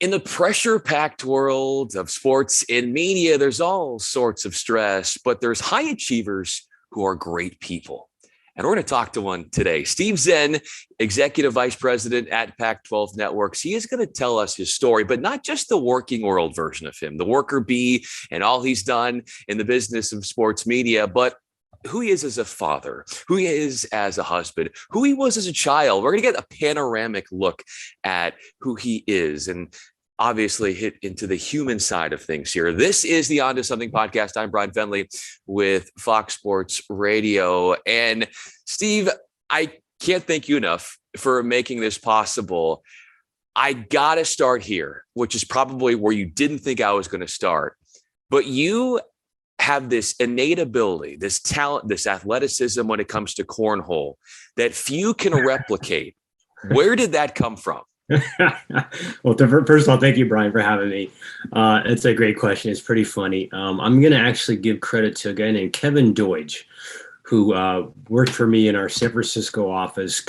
In the pressure-packed world of sports and media, there's all sorts of stress, but there's high achievers who are great people. And we're going to talk to one today. Steve Tseng, Executive Vice President at Pac-12 Networks. He is going to tell us his story, but not just the working world version of him, the worker bee and all he's done in the business of sports media, but who he is as a father, who he is as a husband, who he was as a child. We're going to get a panoramic look at who he is and obviously hit into the human side of things here. This is the On to Something podcast. I'm Bryan Fenley with Fox Sports Radio. And Steve, I can't thank you enough for making this possible. I got to start here, which is probably where you didn't think I was going to start. But you have this innate ability, this talent, this athleticism when it comes to cornhole that few can replicate. Where did that come from? Well, first of all, thank you, Bryan, for having me. It's a great question. It's pretty funny. I'm going to actually give credit to a guy named Kevin Deutsch, who worked for me in our San Francisco office,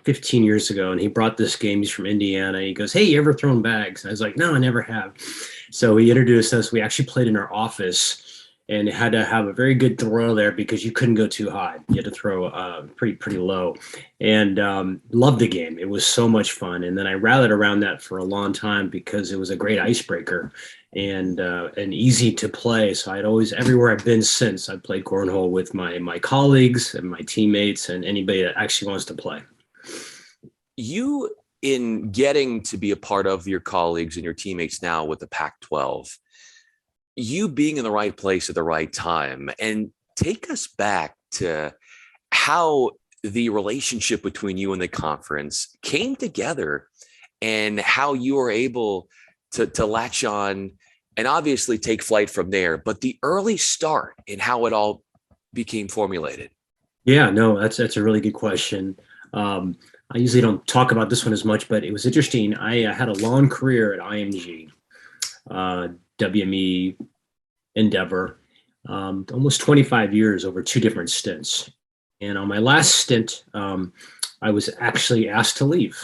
15 years ago. And he brought this game. He's from Indiana. He goes, "Hey, you ever thrown bags?" And I was like, "No, I never have." So he introduced us. We actually played in our office and had to have a very good throw there because you couldn't go too high. You had to throw pretty low, and loved the game. It was so much fun. And then I rallied around that for a long time because it was a great icebreaker and easy to play. So I'd always, everywhere I've been since, I played cornhole with my colleagues and my teammates and anybody that actually wants to play. You, in getting to be a part of your colleagues and your teammates now with the Pac-12, you being in the right place at the right time, and take us back to how the relationship between you and the conference came together and how you were able to latch on and obviously take flight from there, but the early start and how it all became formulated. Yeah, no, that's a really good question. I usually don't talk about this one as much, but it was interesting. I had a long career at IMG. WME, Endeavor, almost 25 years over two different stints. And on my last stint, I was actually asked to leave.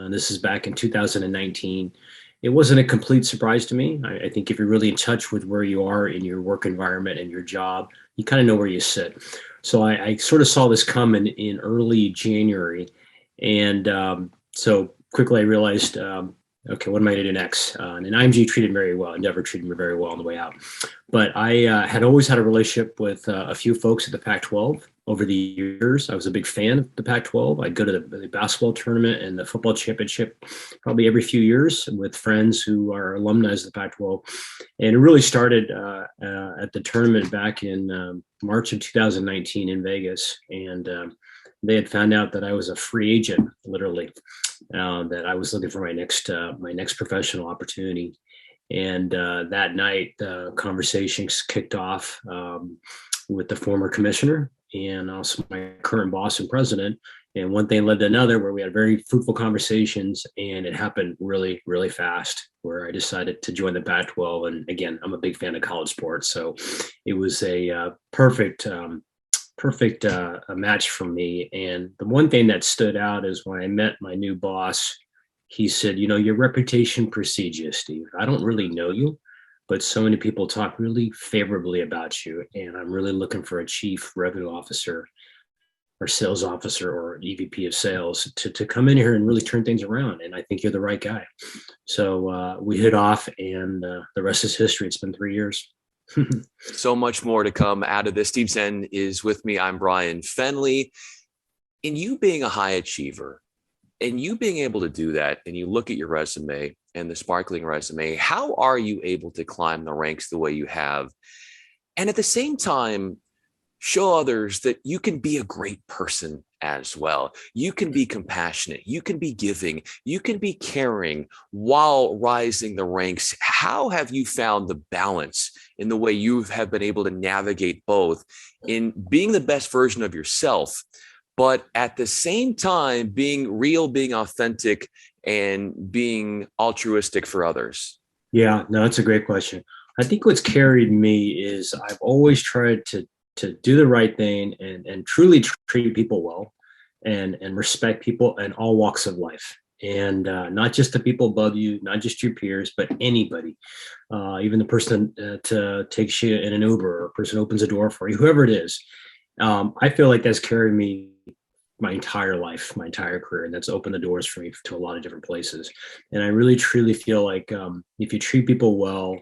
This is back in 2019. It wasn't a complete surprise to me. I think if you're really in touch with where you are in your work environment and your job, you kind of know where you sit. So I sort of saw this coming in early January. And so quickly I realized, okay, what am I going to do next? And IMG treated me very well. Endeavor treated me very well on the way out. But I had always had a relationship with a few folks at the Pac-12 over the years. I was a big fan of the Pac-12. I'd go to the basketball tournament and the football championship probably every few years with friends who are alumni of the Pac-12. And it really started at the tournament back in March of 2019 in Vegas. And they had found out that I was a free agent, literally, that I was looking for my next professional opportunity. And that night, the conversations kicked off with the former commissioner and also my current boss and president. And one thing led to another, where we had very fruitful conversations, and it happened really, really fast, where I decided to join the Pac-12. And again, I'm a big fan of college sports, so it was a perfect match for me. And the one thing that stood out is when I met my new boss, he said, "Your reputation precedes you, Steve. I don't really know you, but so many people talk really favorably about you. And I'm really looking for a chief revenue officer or sales officer or EVP of sales to come in here and really turn things around. And I think you're the right guy." So we hit off, and the rest is history. It's been 3 years. So much more to come out of this. Steve Tseng is with me. I'm Bryan Fenley. In you being a high achiever and you being able to do that, and you look at your resume and the sparkling resume, how are you able to climb the ranks the way you have? And at the same time, show others that you can be a great person as well. You can be compassionate. You can be giving. You can be caring while rising the ranks. How have you found the balance in the way you have been able to navigate both in being the best version of yourself, but at the same time being real, being authentic, and being altruistic for others? Yeah, no, that's a great question. I think what's carried me is I've always tried to do the right thing and truly treat people well and respect people in all walks of life. and not just the people above you, not just your peers, but anybody, even the person that takes you in an Uber, or a person opens a door for you, whoever it is. I feel like that's carried me my entire life, my entire career, and that's opened the doors for me to a lot of different places. And I really truly feel like if you treat people well,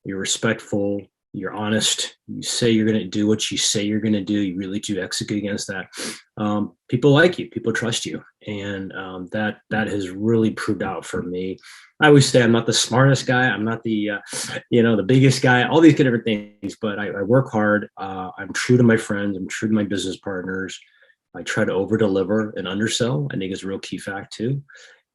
you're respectful, you're honest, you say you're going to do what you say you're going to do, you really do execute against that. People like you, people trust you, and that has really proved out for me. I always say I'm not the smartest guy, I'm not the the biggest guy, all these different things, but I work hard. I'm true to my friends, I'm true to my business partners. I try to over deliver and undersell. I think is a real key fact too.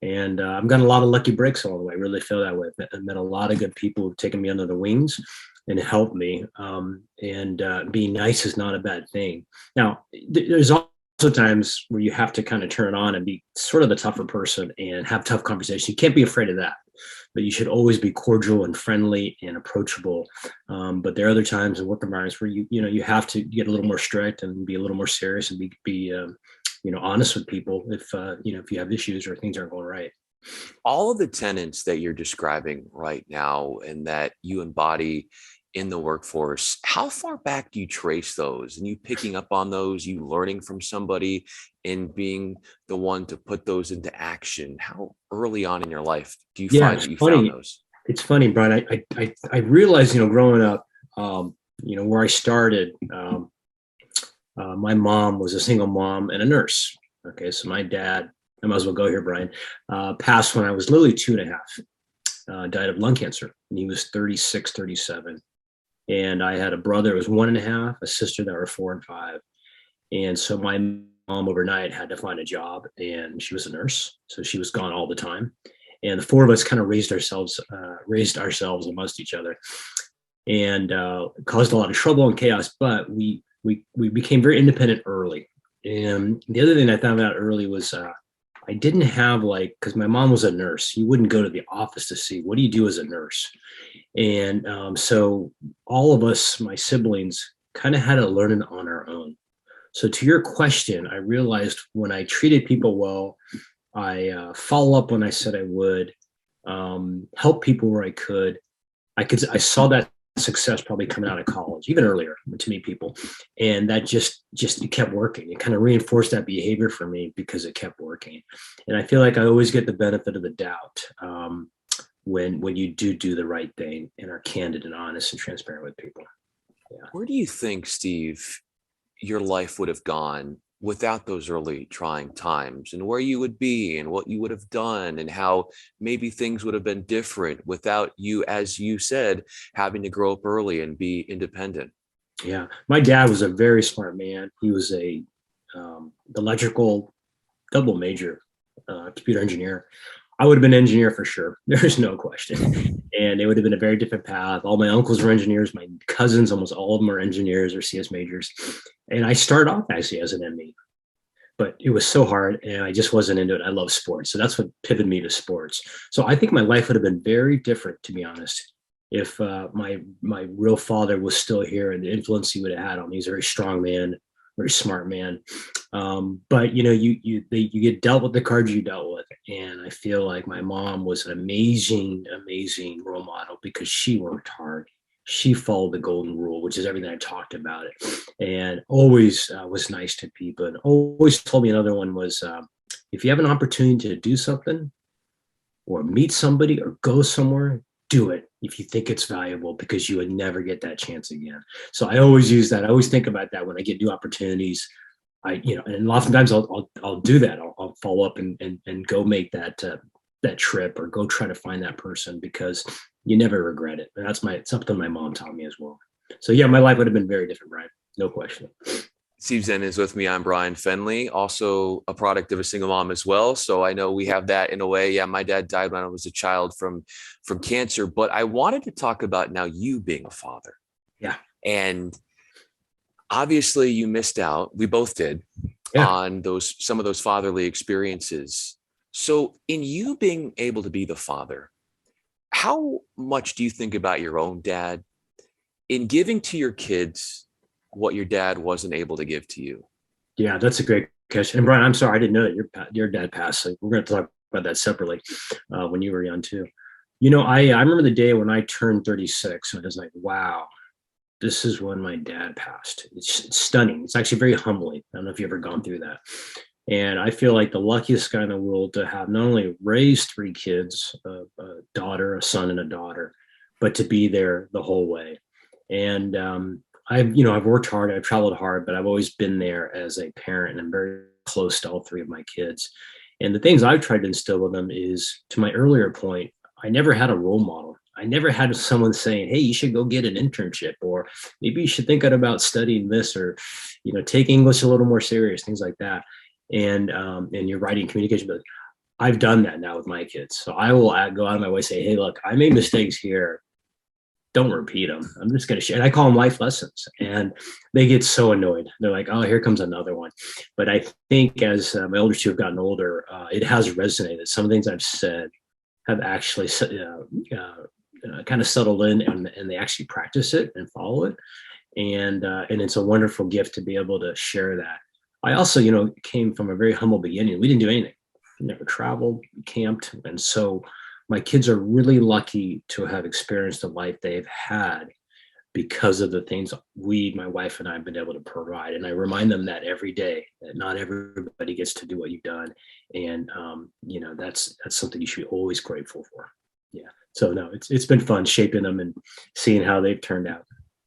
And I've gotten a lot of lucky breaks along the way. I really feel that way. I've met a lot of good people who've taken me under the wings and helped me. And being nice is not a bad thing. Now, there's also times where you have to kind of turn it on and be sort of the tougher person and have tough conversations. You can't be afraid of that, but you should always be cordial and friendly and approachable. But there are other times in work environments where you have to get a little more strict and be a little more serious and be honest with people if you have issues or things aren't going right. All of the tenets that you're describing right now and that you embody in the workforce, how far back do you trace those? And you picking up on those, you learning from somebody and being the one to put those into action? How early on in your life do you find that you found those? It's funny, Brian. I realized, growing up, where I started, my mom was a single mom and a nurse. Okay, so my dad, I might as well go here, Brian, passed when I was literally 2.5, died of lung cancer, and he was 36, 37. And I had a brother who was 1.5, a sister that were 4 and 5. And so my mom overnight had to find a job, and she was a nurse, so she was gone all the time. And the four of us kind of raised ourselves amongst each other, and caused a lot of trouble and chaos. But we became very independent early. And the other thing I found out early was I didn't have because my mom was a nurse. You wouldn't go to the office to see what do you do as a nurse. And so all of us, my siblings, kind of had to learn it on our own. So to your question, I realized when I treated people well, I follow up when I said I would, help people where I could. I saw that success probably coming out of college, even earlier, to meet people, and that just it kept working. It kind of reinforced that behavior for me because it kept working. And I feel like I always get the benefit of the doubt when you do the right thing and are candid and honest and transparent with people. Yeah. Where do you think, Steve, your life would have gone without those early trying times, and where you would be and what you would have done and how maybe things would have been different without you, as you said, having to grow up early and be independent? Yeah. My dad was a very smart man. He was a electrical double major, computer engineer. I would have been an engineer for sure. There's no question. And it would have been a very different path. All my uncles were engineers. My cousins, almost all of them are engineers or CS majors. And I started off actually as an ME, but it was so hard and I just wasn't into it. I love sports. So that's what pivoted me to sports. So I think my life would have been very different, to be honest, if my real father was still here and the influence he would have had on me. He's a very strong man, very smart man. But you get dealt with the cards you dealt with. And I feel like my mom was an amazing role model because she worked hard. She followed the golden rule, which is everything I talked about it, and always was nice to people. And always told me another one was, if you have an opportunity to do something or meet somebody or go somewhere, do it if you think it's valuable, because you would never get that chance again. So I always use that. I always think about that when I get new opportunities. And oftentimes I'll do that. I'll follow up and go make that trip or go try to find that person, because you never regret it. And that's something my mom taught me as well. So yeah, my life would have been very different, Brian. No question. Steve Tseng is with me. I'm Bryan Fenley, also a product of a single mom as well. So I know we have that in a way. Yeah, my dad died when I was a child from cancer, but I wanted to talk about now you being a father. Yeah. And obviously you missed out. We both did on some of those fatherly experiences. So in you being able to be the father, how much do you think about your own dad in giving to your kids what your dad wasn't able to give to you? Yeah, that's a great question. And Brian, I'm sorry, I didn't know that your dad passed. So we're going to talk about that separately when you were young too. You know, I remember the day when I turned 36, and I was like, wow, this is when my dad passed. It's stunning. It's actually very humbling. I don't know if you've ever gone through that. And I feel like the luckiest guy in the world to have not only raised three kids, a daughter, a son, and a daughter, but to be there the whole way. And I've worked hard, I've traveled hard, but I've always been there as a parent, and I'm very close to all three of my kids. And the things I've tried to instill with them is, to my earlier point, I never had a role model. I never had someone saying, "Hey, you should go get an internship," or maybe you should think about studying this, or take English a little more serious, things like that. And your writing communication. But I've done that now with my kids, so I will go out of my way to say, "Hey, look, I made mistakes here. Don't repeat them. I'm just going to share." And I call them life lessons, and they get so annoyed. They're like, "Oh, here comes another one." But I think as my older two have gotten older, it has resonated. Some of the things I've said have actually kind of settled in, and they actually practice it and follow it. And it's a wonderful gift to be able to share that. I also, came from a very humble beginning. We didn't do anything. We never traveled, camped. And so my kids are really lucky to have experienced the life they've had because of the things my wife and I have been able to provide. And I remind them that every day, that not everybody gets to do what you've done. And, that's something you should be always grateful for. Yeah. So no, it's been fun shaping them and seeing how they've turned out.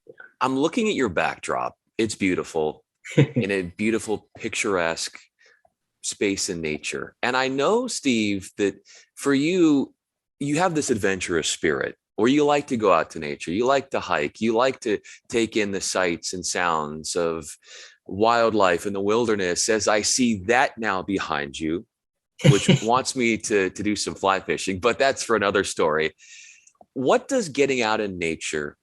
Yeah. I'm looking at your backdrop. It's beautiful. In a beautiful, picturesque space in nature. And I know, Steve, that for you, you have this adventurous spirit, or you like to go out to nature. You like to hike. You like to take in the sights and sounds of wildlife in the wilderness, as I see that now behind you, which wants me to do some fly fishing, but that's for another story. What does getting out in nature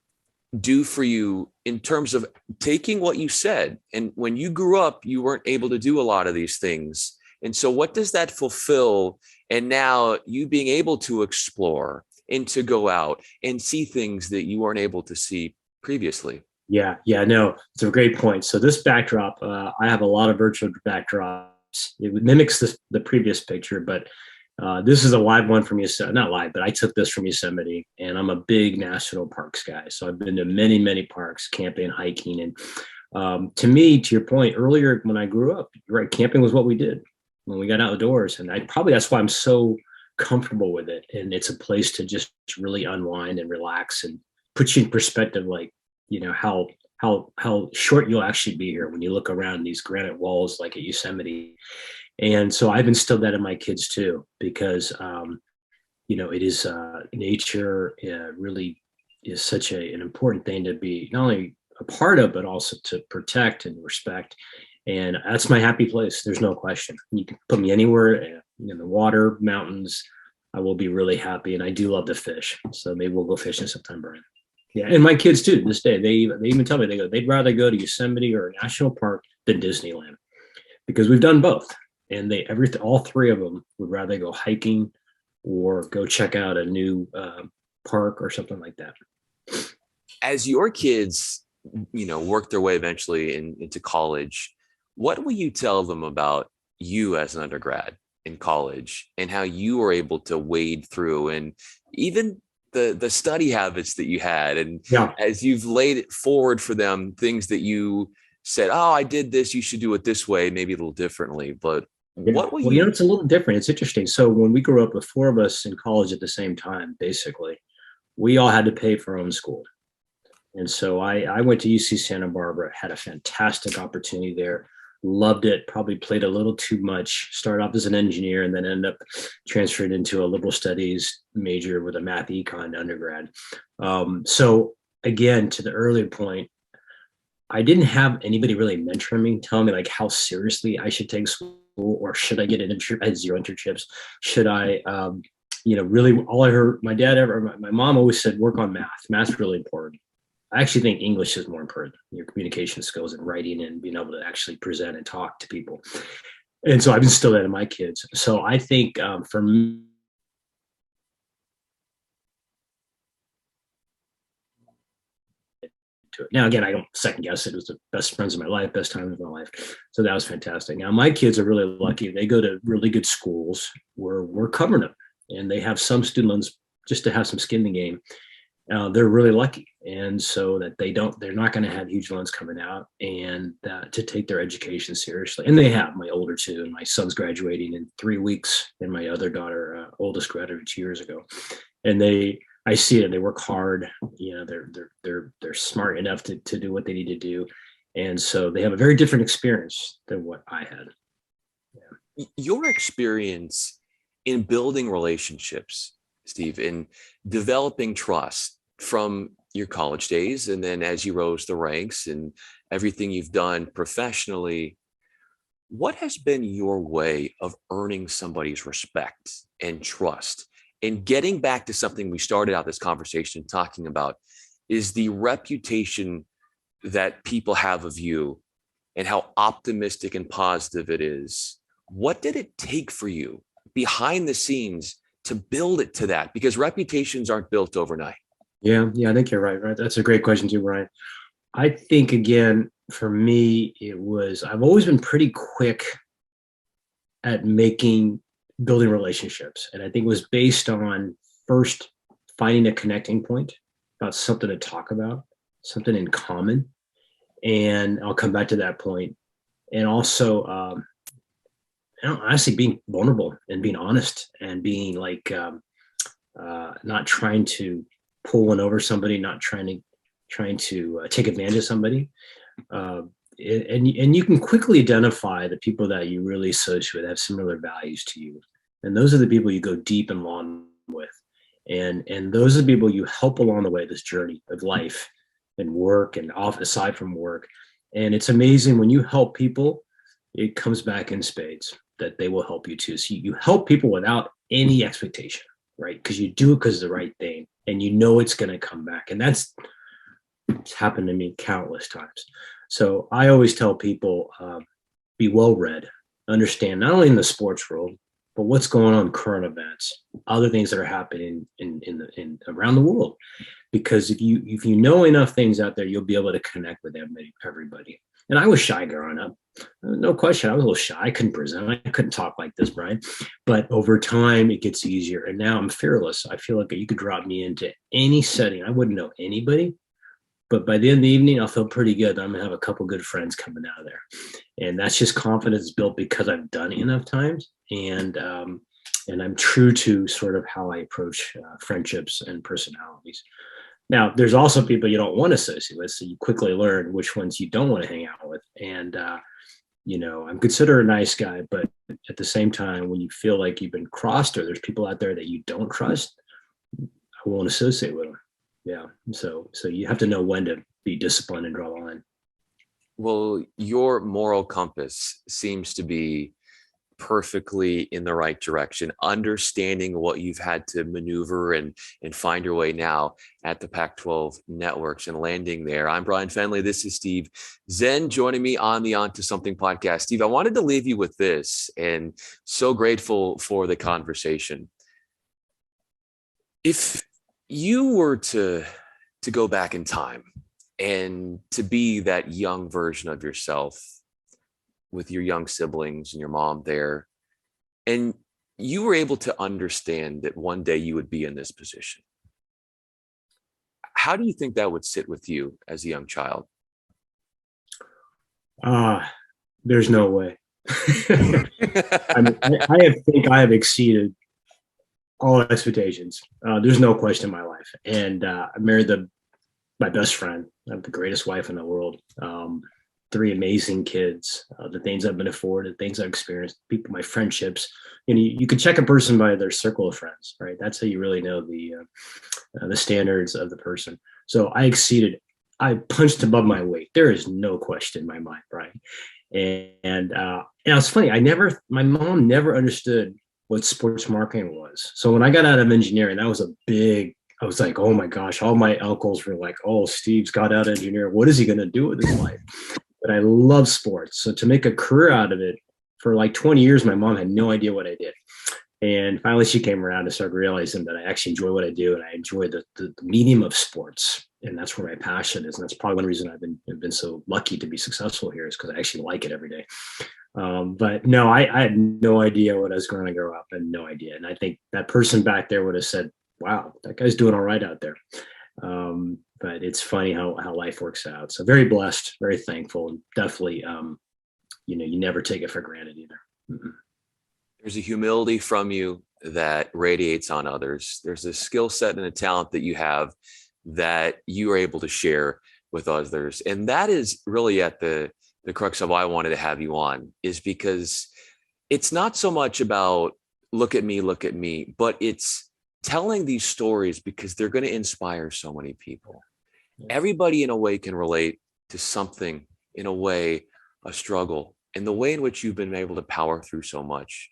do for you in terms of taking what you said? And when you grew up, you weren't able to do a lot of these things. And so what does that fulfill? And now you being able to explore and to go out and see things that you weren't able to see previously. Yeah, no, it's a great point. So this backdrop, I have a lot of virtual backdrops. It mimics the previous picture, but this is a live one from Yosemite. Not live, but I took this from Yosemite, and I'm a big national parks guy. So I've been to many, many parks, camping, hiking. And to me, to your point earlier, when I grew up, right, camping was what we did when we got outdoors. And that's why I'm so comfortable with it. And it's a place to just really unwind and relax and put you in perspective, like, how short you'll actually be here when you look around these granite walls like at Yosemite. And so I've instilled that in my kids too, because it is nature really is such an important thing to be not only a part of, but also to protect and respect. And that's my happy place. There's no question. You can put me anywhere in the water, mountains. I will be really happy. And I do love to fish. So maybe we'll go fishing sometime, Brian. Yeah. And my kids too, this day, they even tell me, they'd rather go to Yosemite or a national park than Disneyland, because we've done both. And all three of them would rather go hiking or go check out a new park or something like that. As your kids, work their way eventually into college, what will you tell them about you as an undergrad in college and how you were able to wade through, and even the study habits that you had? And as you've laid it forward for them, things that you said, "Oh, I did this, you should do it this way," maybe a little differently, but what will you? It's a little different. It's interesting. So when we grew up, with four of us in college at the same time, basically, we all had to pay for our own school. And so I went to UC Santa Barbara, had a fantastic opportunity there, loved it, probably played a little too much, started off as an engineer and then ended up transferred into a liberal studies major with a math econ undergrad. So again, to the earlier point, I didn't have anybody really mentoring me, telling me like how seriously I should take school, or should I get an internship? I had 0 internships. Should I, really, all I heard my mom always said, work on math. Math's really important. I actually think English is more important, your communication skills and writing and being able to actually present and talk to people. And so I've instilled that in my kids. So I think for me, to it. Now, again, I don't second guess it. It was the best friends of my life, best time of my life. So that was fantastic. Now, my kids are really lucky. They go to really good schools where we're covering them, and they have some student loans just to have some skin in the game. They're really lucky. And so that they're not going to have huge loans coming out, and to take their education seriously. And they have. My older two, and my son's graduating in 3 weeks, and my other daughter, oldest, graduated 2 years ago. And I see it. They work hard. They're smart enough to do what they need to do. And so they have a very different experience than what I had. Yeah. Your experience in building relationships, Steve, in developing trust from your college days, and then as you rose the ranks and everything you've done professionally, what has been your way of earning somebody's respect and trust? And getting back to something we started out this conversation talking about is the reputation that people have of you and how optimistic and positive it is. What did it take for you behind the scenes to build it to that? Because reputations aren't built overnight. Yeah, I think you're right. That's a great question too, Brian. I think, again, for me, I've always been pretty quick at building relationships. And I think it was based on first finding a connecting point about something to talk about, something in common. And I'll come back to that point. And also, honestly, being vulnerable and being honest and being not trying to pull one over somebody, not trying to take advantage of somebody. And you can quickly identify the people that you really associate with, have similar values to you. And those are the people you go deep and long with. And those are the people you help along the way, this journey of life and work and aside from work. And it's amazing when you help people, it comes back in spades that they will help you too. So you help people without any expectation, right? Because you do it because it's the right thing, and you know it's going to come back. And it's happened to me countless times. So I always tell people, be well-read, understand not only in the sports world, but what's going on in current events, other things that are happening in around the world. Because if you know enough things out there, you'll be able to connect with everybody. And I was shy growing up. No question. I was a little shy. I couldn't present. I couldn't talk like this, Brian. But over time, it gets easier. And now I'm fearless. I feel like you could drop me into any setting. I wouldn't know anybody. But by the end of the evening, I'll feel pretty good. I'm going to have a couple good friends coming out of there. And that's just confidence built because I've done it enough times. And I'm true to sort of how I approach friendships and personalities. Now, there's also people you don't want to associate with, so you quickly learn which ones you don't want to hang out with. And, I'm considered a nice guy, but at the same time, when you feel like you've been crossed or there's people out there that you don't trust, I won't associate with them. Yeah. So you have to know when to be disciplined and draw the line. Well, your moral compass seems to be perfectly in the right direction, understanding what you've had to maneuver and find your way now at the Pac-12 Networks and landing there. I'm Bryan Fenley. This is Steve Tseng joining me on the On to Something podcast. Steve, I wanted to leave you with this, and so grateful for the conversation. If you were to go back in time and to be that young version of yourself with your young siblings and your mom there, and you were able to understand that one day you would be in this position, how do you think that would sit with you as a young child? There's no way. I think I have exceeded all expectations. There's no question in my life. And I married my best friend. I have the greatest wife in the world. 3 amazing kids, the things I've been afforded, the things I've experienced, people, my friendships. You can check a person by their circle of friends, right? That's how you really know the standards of the person. So I punched above my weight. There is no question in my mind, right? And it's funny. My mom never understood what sports marketing was. So when I got out of engineering, that was I was like, oh my gosh, all my uncles were like, oh, Steve's got out of engineering. What is he going to do with his life? But I love sports. So to make a career out of it for like 20 years, my mom had no idea what I did. And finally she came around and started realizing that I actually enjoy what I do. And I enjoy the medium of sports. and that's where my passion is. And that's probably one reason I've been so lucky to be successful here, is because I actually like it every day. But no, I had no idea what I was going to grow up, and no idea. And I think that person back there would have said, wow, that guy's doing all right out there. But it's funny how life works out. So very blessed, very thankful, and definitely, you never take it for granted either. Mm-mm. There's a humility from you that radiates on others. There's a skill set and a talent that you have that you are able to share with others. And that is really at the crux of why I wanted to have you on, is because it's not so much about look at me, but it's telling these stories because they're going to inspire so many people. Everybody in a way can relate to something, in a way, a struggle. And the way in which you've been able to power through so much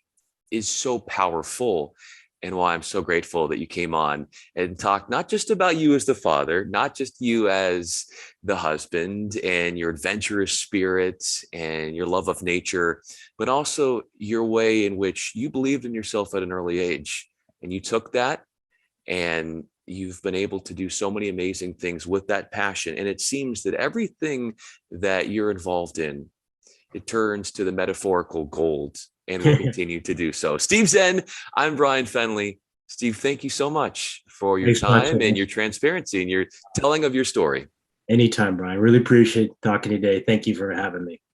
is so powerful, and why I'm so grateful that you came on and talked not just about you as the father, not just you as the husband and your adventurous spirit and your love of nature, but also your way in which you believed in yourself at an early age. And you took that and you've been able to do so many amazing things with that passion. And it seems that everything that you're involved in, it turns to the metaphorical gold and will continue to do so. Steve Tseng, I'm Bryan Fenley. Steve, thank you so much for your Thanks so much, time and your transparency and your telling of your story. anytime, Brian. Really appreciate talking today. Thank you for having me.